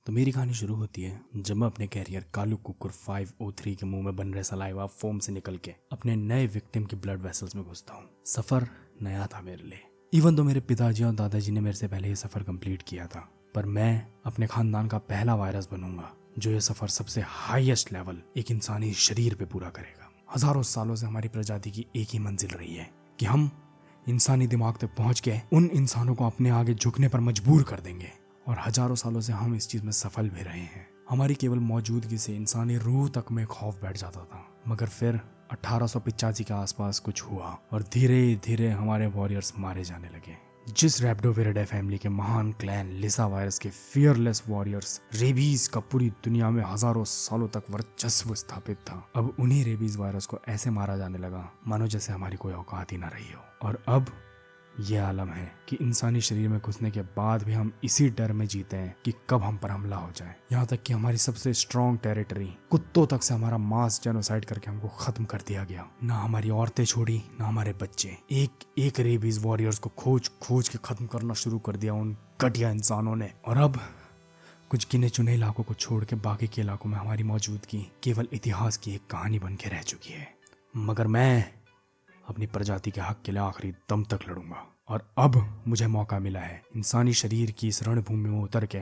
तो मेरी कहानी शुरू होती है जब मैं अपने कैरियर कालू कुकुर 503 के मुंह में बन रहे सलाइवा फोम से निकल के अपने नए विक्टिम की ब्लड वेसल्स में घुसता हूँ। सफर नया था मेरे लिए। इवन तो मेरे पिताजी और दादाजी ने मेरे से पहले ये सफर कंप्लीट किया था, पर मैं अपने खानदान का पहला वायरस बनूंगा जो ये सफर सबसे हाईएस्ट लेवल एक इंसानी शरीर पे पूरा करेगा। हजारों सालों से हमारी प्रजाति की एक ही मंजिल रही है कि हम इंसानी दिमाग तक पहुंच के उन इंसानों को अपने आगे झुकने पर मजबूर कर देंगे, और हजारों सालों से हम इस चीज में सफल भी रहे हैं। हमारी केवल मौजूदगी से इंसानी रूह तक में खौफ बैठ जाता था, मगर फिर 1885 के आसपास कुछ हुआ और धीरे धीरे हमारे वॉरियर्स मारे जाने लगे। जिस रैप्डोविरिडे फैमिली के महान क्लैन लिसा वायरस के फियरलेस वॉरियर्स रेबीज का पूरी दुनिया में हजारों सालों तक वर्चस्व स्थापित था, अब उन्हीं रेबीज वायरस को ऐसे मारा जाने लगा मानो जैसे हमारी कोई औकात ही ना रही हो। और अब ये आलम है कि इंसानी शरीर में घुसने के बाद भी हम इसी डर में जीते हैं कि कब हम पर हमला हो जाए। यहाँ तक कि हमारी सबसे स्ट्रॉन्ग टेरिटरी कुत्तों तक से हमारा मास जेनोसाइड करके हमको खत्म कर दिया गया। ना हमारी औरतें छोड़ी, ना हमारे बच्चे। एक एक रेबीज वॉरियर्स को खोज खोज के खत्म करना शुरू कर दिया उन घटिया इंसानों ने। और अब कुछ गिने चुने इलाकों को छोड़ के बाकी के इलाकों में हमारी मौजूदगी केवल इतिहास की एक कहानी बन के रह चुकी है। मगर मैं अपनी प्रजाति के हक के लिए आखिरी दम तक लड़ूंगा, और अब मुझे मौका मिला है इंसानी शरीर की इस रणभूमि में उतर के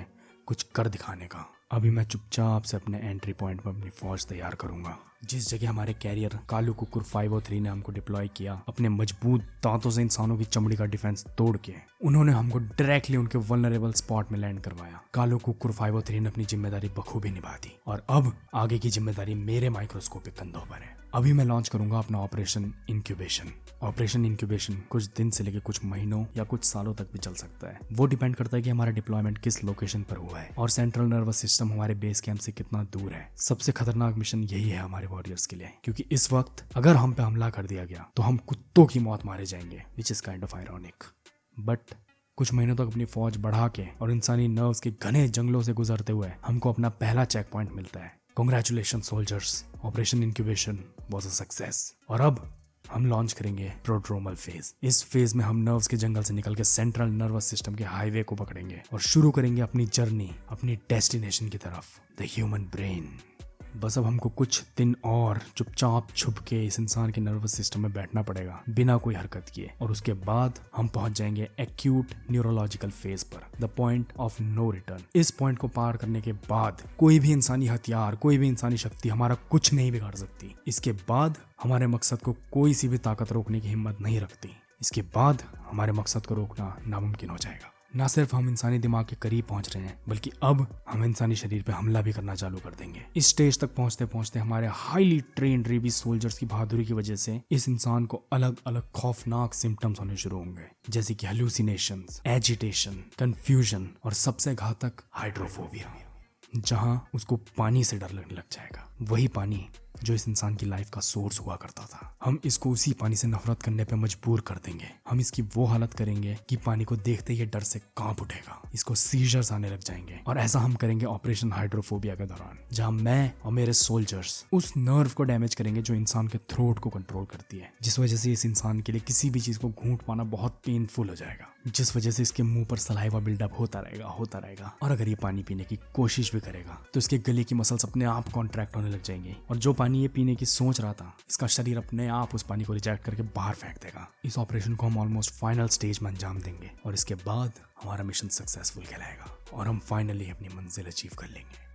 कुछ कर दिखाने का। अभी मैं चुपचाप से अपने एंट्री पॉइंट पर अपनी फौज तैयार करूंगा। जिस जगह हमारे कैरियर कालू कुकुर 503 ने हमको डिप्लॉय किया, अपने मजबूत दांतों से इंसानों की चमड़ी का डिफेंस तोड़ के उन्होंने हमको डायरेक्टली उनके वल्नरेबल स्पॉट में लैंड करवाया। कालू कुकुर 503 ने अपनी जिम्मेदारी बखूबी निभा दी, और अब आगे की जिम्मेदारी मेरे माइक्रोस्कोपिक कंधों पर है। अभी मैं लॉन्च करूंगा अपना ऑपरेशन इंक्यूबेशन। ऑपरेशन इंक्यूबेशन कुछ दिन से लेकर कुछ महीनों या कुछ सालों तक भी चल सकता है। वो डिपेंड करता है कि हमारा डिप्लॉयमेंट किस लोकेशन पर हुआ है और सेंट्रल नर्वस सिस्टम हमारे बेस कैंप से कितना दूर है। सबसे खतरनाक मिशन यही है हमारे वॉरियर्स के लिए, क्योंकि इस वक्त अगर हम पे हमला कर दिया गया तो हम कुत्तों की मौत मारे जाएंगे, which is kind of ironic. But कुछ महीनों तक अपनी फौज बढ़ा के और इंसानी नर्व्स के घने जंगलों से गुजरते हुए हमको अपना पहला चेक पॉइंट मिलता है। Congratulation soldiers, operation incubation was a success. और अब हम लॉन्च करेंगे प्रोड्रोमल फेज। इस फेज में हम नर्व्स के जंगल से निकल के सेंट्रल नर्वस सिस्टम के हाईवे को पकड़ेंगे और शुरू करेंगे अपनी जर्नी अपनी डेस्टिनेशन की तरफ, द ह्यूमन ब्रेन। बस अब हमको कुछ दिन और चुपचाप छुप के इस इंसान के नर्वस सिस्टम में बैठना पड़ेगा बिना कोई हरकत किए, और उसके बाद हम पहुंच जाएंगे एक्यूट न्यूरोलॉजिकल फेज पर, the point of no return. इस पॉइंट को पार करने के बाद कोई भी इंसानी हथियार, कोई भी इंसानी शक्ति हमारा कुछ नहीं बिगाड़ सकती। इसके बाद हमारे मकसद को कोई सी भी ताकत रोकने की हिम्मत नहीं रखती। इसके बाद हमारे मकसद को रोकना नामुमकिन हो जाएगा। ना सिर्फ हम इंसानी दिमाग के करीब पहुंच रहे हैं, बल्कि अब हम इंसानी शरीर पे हमला भी करना चालू कर देंगे। इस स्टेज तक पहुंचते पहुंचते हमारे हाईली ट्रेन्ड रेबीज सोल्जर्स की बहादुरी की वजह से इस इंसान को अलग अलग खौफनाक सिम्टम्स होने शुरू होंगे, जैसे कि हेलुसिनेशंस, एजिटेशन, कंफ्यूजन और सबसे घातक हाइड्रोफोबिया, जहां उसको पानी से डर लगने लग जाएगा। वही पानी जो इस इंसान की लाइफ का सोर्स हुआ करता था। हम इसको उसी पानी से नफरत करने पे मजबूर कर देंगे। हम इसकी वो हालत करेंगे कि पानी को देखते ही डर से कांप उठेगा, इसको सीजर्स आने लग जाएंगे। और ऐसा हम करेंगे ऑपरेशन हाइड्रोफोबिया के दौरान, जहां मैं और मेरे सोल्जर्स उस नर्व को डैमेज करेंगे जो इंसान के थ्रोट को कंट्रोल करती है, जिस वजह से इस इंसान के लिए किसी भी चीज को घूंट पाना बहुत पेनफुल हो जाएगा, जिस वजह से इसके मुंह पर सलाइवा बिल्डअप होता रहेगा। और अगर ये पानी पीने की कोशिश भी करेगा तो इसके गले की मसल्स अपने आप कॉन्ट्रैक्ट होने लग जाएंगी, और जो पानी ये पीने की सोच रहा था, इसका शरीर अपने आप उस पानी को रिजेक्ट करके बाहर फेंक देगा। इस ऑपरेशन को हम ऑलमोस्ट फाइनल स्टेज में अंजाम देंगे, और इसके बाद हमारा मिशन सक्सेसफुल कहलाएगा और हम फाइनली अपनी मंजिल अचीव कर लेंगे।